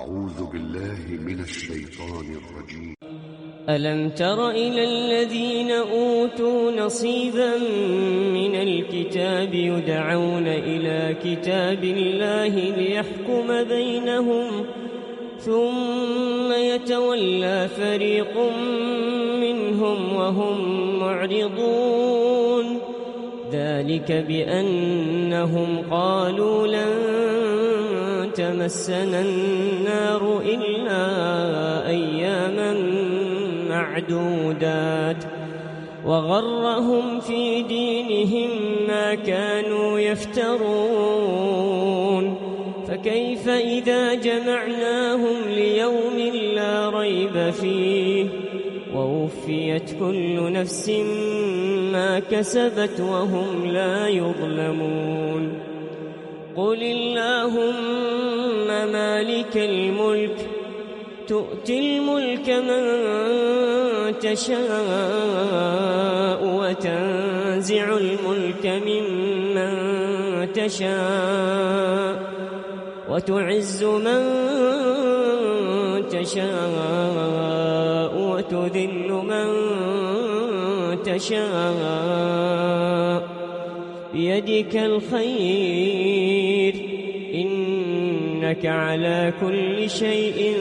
أعوذ بالله من الشيطان الرجيم. ألم تر إلى الذين أوتوا نصيبا من الكتاب يدعون إلى كتاب الله ليحكم بينهم ثم يتولى فريق منهم وهم معرضون ذلك بأنهم قالوا لن تمسنا النار إلا أياما معدودات وغرهم في دينهم ما كانوا يفترون فكيف إذا جمعناهم ليوم لا ريب فيه ووفيت كل نفس ما كسبت وهم لا يظلمون قل اللهم مالك الملك تؤتي الملك من تشاء وتنزع الملك ممن تشاء وتعز من تشاء وتذل من تشاء بيدك الخير إنك على كل شيء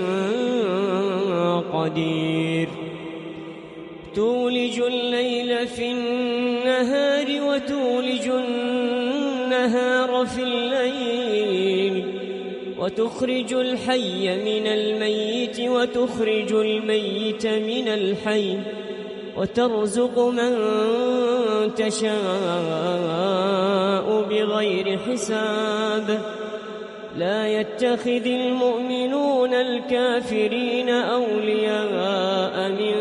قدير تولج الليل في النهار وتولج النهار في الليل وتخرج الحي من الميت وتخرج الميت من الحي وترزق من تشاء بغير حساب لا يتخذ المؤمنون الكافرين أولياء من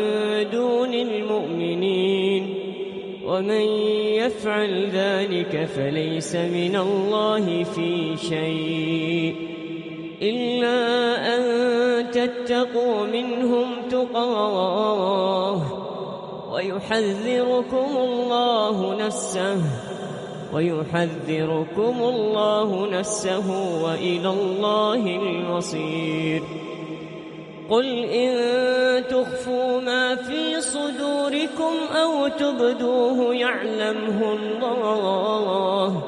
دون المؤمنين ومن يفعل ذلك فليس من الله في شيء إلا أن تتقوا منهم تقاه ويحذركم الله نفسه وإلى الله المصير قل إن تخفوا ما في صدوركم أو تبدوه يعلمه الله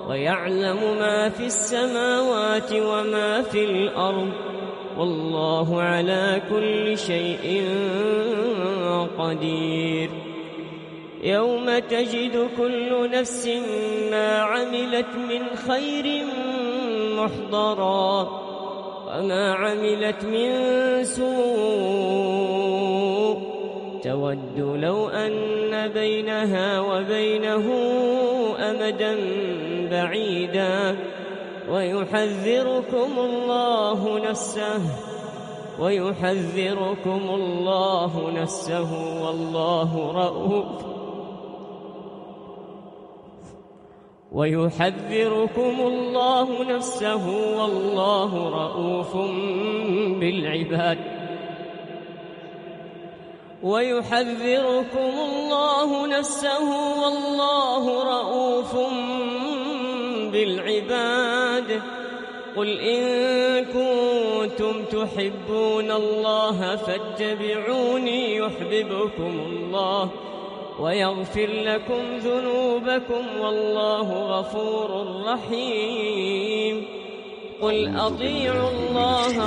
ويعلم ما في السماوات وما في الأرض والله على كل شيء قدير يوم تجد كل نفس ما عملت من خير محضرا وما عملت من سوء تود لو أن بينها وبينه أمدا بعيدا ويحذركم الله نفسه والله رؤوف بالعباد قل إن كنتم تحبون الله فاتبعوني يحببكم الله ويغفر لكم ذنوبكم والله غفور رحيم قل أطيعوا الله